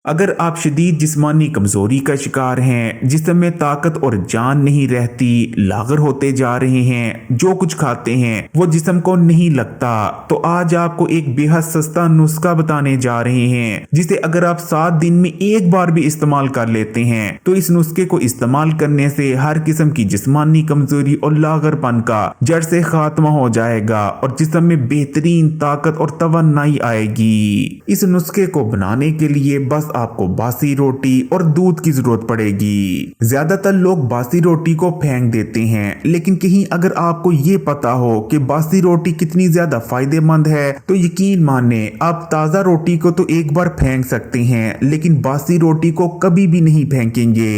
अगर आप शदीद जिस्मानी कमजोरी का शिकार हैं, जिस्म में ताकत और जान नहीं रहती, लागर होते जा रहे हैं, जो कुछ खाते हैं वो जिस्म को नहीं लगता, तो आज आपको एक बेहद सस्ता नुस्खा बताने जा रहे हैं जिसे अगर आप 7 दिन में एक बार भी इस्तेमाल कर लेते हैं तो इस नुस्खे को इस्तेमाल करने से हर किस्म की जिस्मानी कमजोरी और लागरपन का जड़ से खात्मा हो जाएगा और जिस्म में बेहतरीन ताकत और तवन्नाई आएगी। इस नुस्खे को बनाने के लिए बस आपको बासी रोटी और दूध की जरूरत पड़ेगी। ज्यादातर लोग बासी रोटी को फेंक देते हैं, लेकिन कहीं अगर आपको ये पता हो कि बासी रोटी कितनी ज्यादा फायदेमंद है तो यकीन माने आप ताजा रोटी को तो एक बार फेंक सकते हैं, लेकिन बासी रोटी को कभी भी नहीं फेंकेंगे।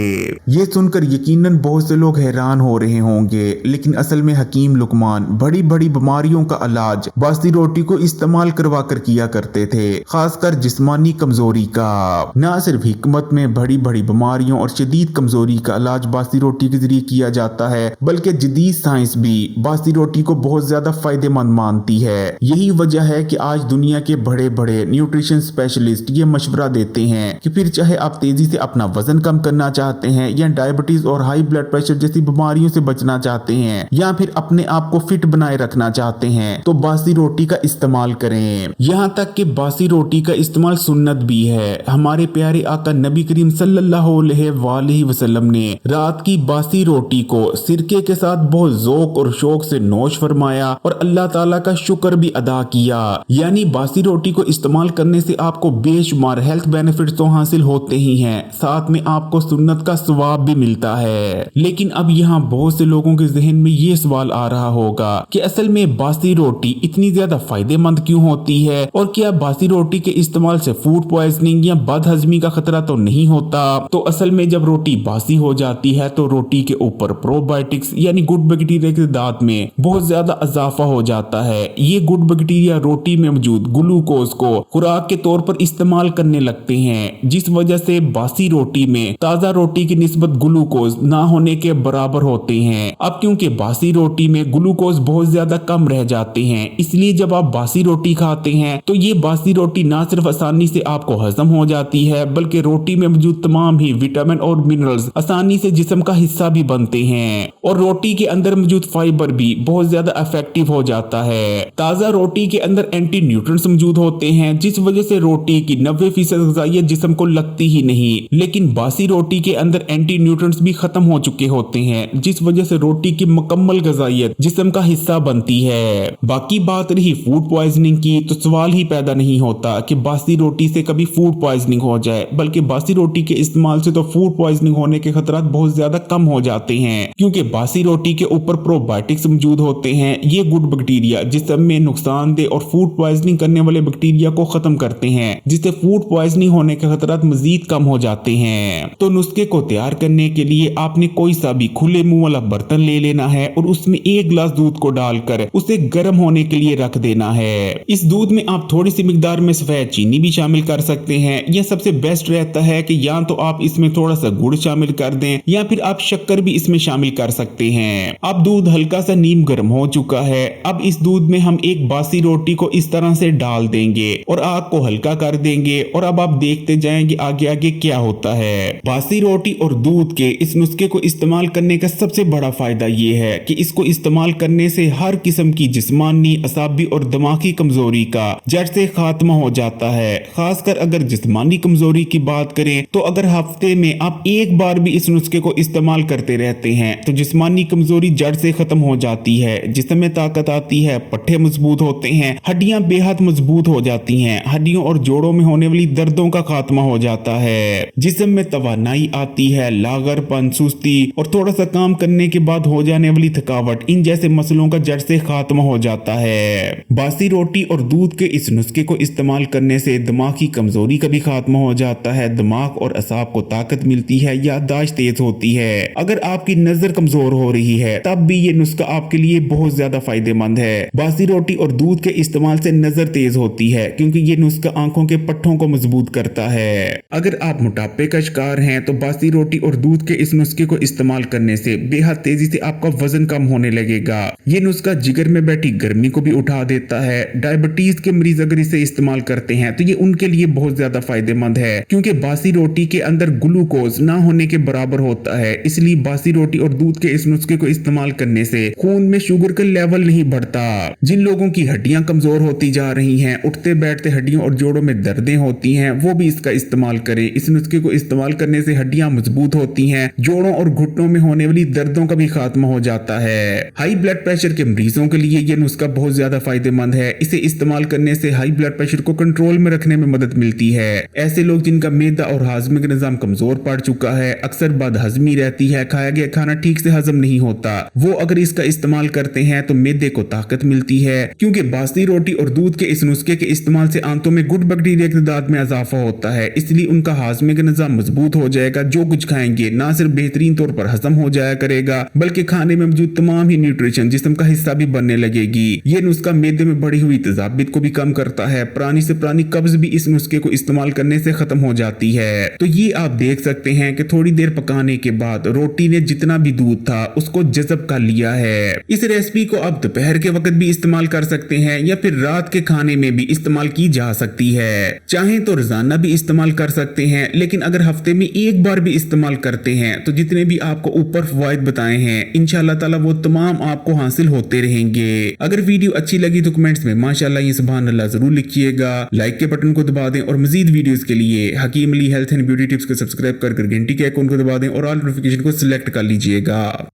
ये सुनकर यकीनन बहुत से लोग हैरान हो रहे होंगे, लेकिन असल में हकीम लुकमान बड़ी बड़ी बीमारियों का इलाज बासी रोटी को इस्तेमाल करवा कर किया करते थे, खासकर जिस्मानी कमजोरी का। न सिर्फ हिकमत में बड़ी बड़ी बीमारियों और शदीद कमजोरी का इलाज बासी रोटी के जरिए किया जाता है, बल्कि जदीद साइंस भी बासी रोटी को बहुत ज्यादा फायदेमंद मानती है। यही वजह है कि आज दुनिया के बड़े बड़े न्यूट्रिशन स्पेशलिस्ट ये मशवरा देते हैं कि फिर चाहे आप तेजी से अपना वजन कम करना चाहते हैं या डायबिटीज और हाई ब्लड प्रेशर जैसी बीमारियों से बचना चाहते हैं या फिर अपने आप को फिट बनाए रखना चाहते हैं, तो बासी रोटी का इस्तेमाल करें। यहाँ तक कि बासी रोटी का इस्तेमाल सुन्नत भी है। हमारे प्यारे आका नबी करीम सल्लल्लाहु अलैहि वसल्लम ने रात की बासी रोटी को सिरके के साथ बहुत ज़ौक और शौक से नोश फरमाया और अल्लाह ताला का शुक्र भी अदा किया। यानी बासी रोटी को इस्तेमाल करने से आपको बेशुमार हेल्थ बेनिफिट्स तो हासिल होते ही हैं, साथ में आपको सुन्नत का सवाब भी मिलता है। लेकिन अब यहाँ बहुत से लोगों के जहन में ये सवाल आ रहा होगा कि असल में बासी रोटी इतनी ज्यादा फायदेमंद क्यों होती है और क्या बासी रोटी के इस्तेमाल से फूड पॉइजनिंग या बदहजमी का खतरा तो नहीं होता। तो असल में जब रोटी बासी हो जाती है तो रोटी के ऊपर प्रोबायोटिक्स यानी गुड बैक्टीरिया के दांत में बहुत ज्यादा इजाफा हो जाता है। ये गुड बैक्टीरिया रोटी में मौजूद ग्लूकोज को खुराक के तौर पर इस्तेमाल करने लगते हैं, जिस वजह से बासी रोटी में ताजा रोटी की निस्बत ग्लूकोज ना होने के बराबर होते हैं। अब क्योंकि बासी रोटी में ग्लूकोज बहुत ज्यादा कम रह जाते हैं, इसलिए जब आप बासी रोटी खाते हैं तो ये बासी रोटी ना सिर्फ आसानी से आपको हजम हो जाती है, बल्कि रोटी में मौजूद तमाम ही विटामिन और मिनरल्स आसानी से जिस्म का हिस्सा भी बनते हैं और रोटी के अंदर मौजूद फाइबर भी बहुत ज्यादा इफेक्टिव हो जाता है। ताजा रोटी के अंदर एंटी न्यूट्रिएंट्स मौजूद होते हैं, जिस वजह से रोटी की 90% ग़िज़ाइयत जिस्म को लगती ही नहीं। लेकिन बासी रोटी के अंदर एंटी न्यूट्रिएंट्स भी खत्म हो चुके होते हैं, जिस वजह से रोटी की मुकम्मल ग़िज़ाइयत जिस्म का हिस्सा बनती है। बाकी बात रही फूड पॉइजनिंग की, तो सवाल ही पैदा नहीं होता कि बासी रोटी से कभी फूड पॉइजनिंग हो जाए, बल्कि बासी रोटी के इस्तेमाल से तो फूड पॉइजनिंग होने के खतरात बहुत ज्यादा कम हो जाते हैं, क्योंकि बासी रोटी के ऊपर प्रोबायोटिक्स मौजूद होते हैं। ये गुड बैक्टीरिया जिस्म में नुकसानदेह और फूड पॉइजनिंग करने वाले बैक्टीरिया को खत्म करते हैं, जिससे फूड पॉइजनिंग होने के खतरात मजीद कम हो जाते हैं। तो नुस्खे को तैयार करने के लिए आपने कोई सा भी खुले मुंह वाला बर्तन ले लेना है और उसमें 1 गिलास दूध को डालकर उसे गर्म होने के लिए रख देना है। इस दूध में आप थोड़ी सी मिकदार में सफेद चीनी भी शामिल कर सकते हैं। यह सबसे बेस्ट रहता है कि या तो आप इसमें थोड़ा सा गुड़ शामिल कर दें या फिर आप शक्कर भी इसमें शामिल कर सकते हैं। अब दूध हल्का सा नीम गर्म हो चुका है। अब इस दूध में हम एक बासी रोटी को इस तरह से डाल देंगे और आग को हल्का कर देंगे और अब आप देखते जाएंगे आगे आगे क्या होता है। बासी रोटी और दूध के इस नुस्खे को इस्तेमाल करने का सबसे बड़ा फायदा ये है कि इसको इस्तेमाल करने से हर किस्म की जिस्मानी, असाबी और दिमागी कमजोरी का जड़ से खात्मा हो जाता है। खासकर अगर जिस्मानी कमजोरी की बात करें तो अगर हफ्ते में आप एक बार भी इस नुस्खे को इस्तेमाल करते रहते हैं तो जिस्मानी कमजोरी जड़ से खत्म हो जाती है, जिस्म में ताकत आती है, पट्टे मजबूत होते हैं, हड्डियां बेहद मजबूत हो जाती हैं, हड्डियों और जोड़ों में होने वाली दर्दों का खात्मा हो जाता है, जिस्म में तवानाई आती है, लागरपन, सुस्ती और थोड़ा सा काम करने के बाद हो जाने वाली थकावट, इन जैसे मसलों का जड़ से खात्मा हो जाता है। बासी रोटी और दूध के इस नुस्खे को इस्तेमाल करने से दिमाग की कमजोरी का भी खात्मा हो जाता है, दिमाग और असाब को ताकत मिलती है, याददाश्त तेज होती है। अगर आपकी नजर कमजोर हो रही है तब भी ये नुस्खा आपके लिए बहुत ज्यादा फायदेमंद है। बासी रोटी और दूध के इस्तेमाल से नजर तेज होती है, क्योंकि ये नुस्खा आंखों के पट्टों को मजबूत करता है। अगर आप मोटापे का शिकार हैं तो बासी रोटी और दूध के इस नुस्खे को इस्तेमाल करने से बेहद तेजी से आपका वजन कम होने लगेगा। ये नुस्खा जिगर में बैठी गर्मी को भी उठा देता है। डायबिटीज के मरीज अगर इसे इस्तेमाल करते हैं तो ये उनके लिए बहुत ज्यादा फायदेमंद फायदेमंद है, क्योंकि बासी रोटी के अंदर ग्लूकोज ना होने के बराबर होता है। इसलिए बासी रोटी और दूध के इस नुस्खे को इस्तेमाल करने से खून में शुगर का लेवल नहीं बढ़ता। जिन लोगों की हड्डियां कमजोर होती जा रही हैं, उठते बैठते हड्डियों और जोड़ों में दर्दें होती हैं, वो भी इसका इस्तेमाल करें। इस नुस्खे को इस्तेमाल करने से हड्डियां मजबूत होती हैं, जोड़ों और घुटनों में होने वाली दर्दों का भी खात्मा हो जाता है। हाई ब्लड प्रेशर के मरीजों के लिए यह नुस्खा बहुत ज्यादा फायदेमंद है। इसे इस्तेमाल करने से हाई ब्लड प्रेशर को कंट्रोल में रखने में मदद मिलती है। ऐसे लोग जिनका मैदा और हाजमे का निजाम कमजोर पड़ चुका है, अक्सर बदहजमी रहती है, खाया गया खाना ठीक से हजम नहीं होता, वो अगर इसका इस्तेमाल करते हैं तो मैदे को ताकत मिलती है, क्योंकि बासी रोटी और दूध के इस नुस्खे के इस्तेमाल से आंतों में गुड बैक्टीरिया की तादाद में इजाफा होता है। इसलिए उनका हाजमे का निजाम मजबूत हो जाएगा। जो कुछ खाएंगे ना सिर्फ बेहतरीन तौर पर हजम हो जाया करेगा, बल्कि खाने में मौजूद तमाम ही न्यूट्रिशन जिस्म का हिस्सा भी बनने लगेगी। ये नुस्खा मैदे में बढ़ी हुई तेजाबियत को भी कम करता है। पुरानी से पुरानी कब्ज भी इस नुस्खे को इस्तेमाल करने से खत्म हो जाती है। तो ये आप देख सकते हैं कि थोड़ी देर पकाने के बाद रोटी ने जितना भी दूध था उसको जज़ब कर लिया है। इस रेसिपी को आप दोपहर के वक्त भी इस्तेमाल कर सकते हैं या फिर रात के खाने में भी इस्तेमाल की जा सकती है। चाहें तो रोजाना भी इस्तेमाल कर सकते हैं, लेकिन अगर हफ्ते में एक बार भी इस्तेमाल करते हैं तो जितने भी आपको ऊपर फवायद बताए हैं इंशाअल्लाह ताला वो तमाम आपको हासिल होते रहेंगे। अगर वीडियो अच्छी लगी तो कमेंट्स में माशाअल्लाह या सुभान अल्लाह जरूर लिखिएगा। लाइक के बटन को दबा दें और मजीद वीडियोस के लिए Hakeem Ali health and beauty tips को सब्सक्राइब कर घंटी के आइकन को दबा दें और ऑल नोटिफिकेशन को सिलेक्ट कर लीजिएगा।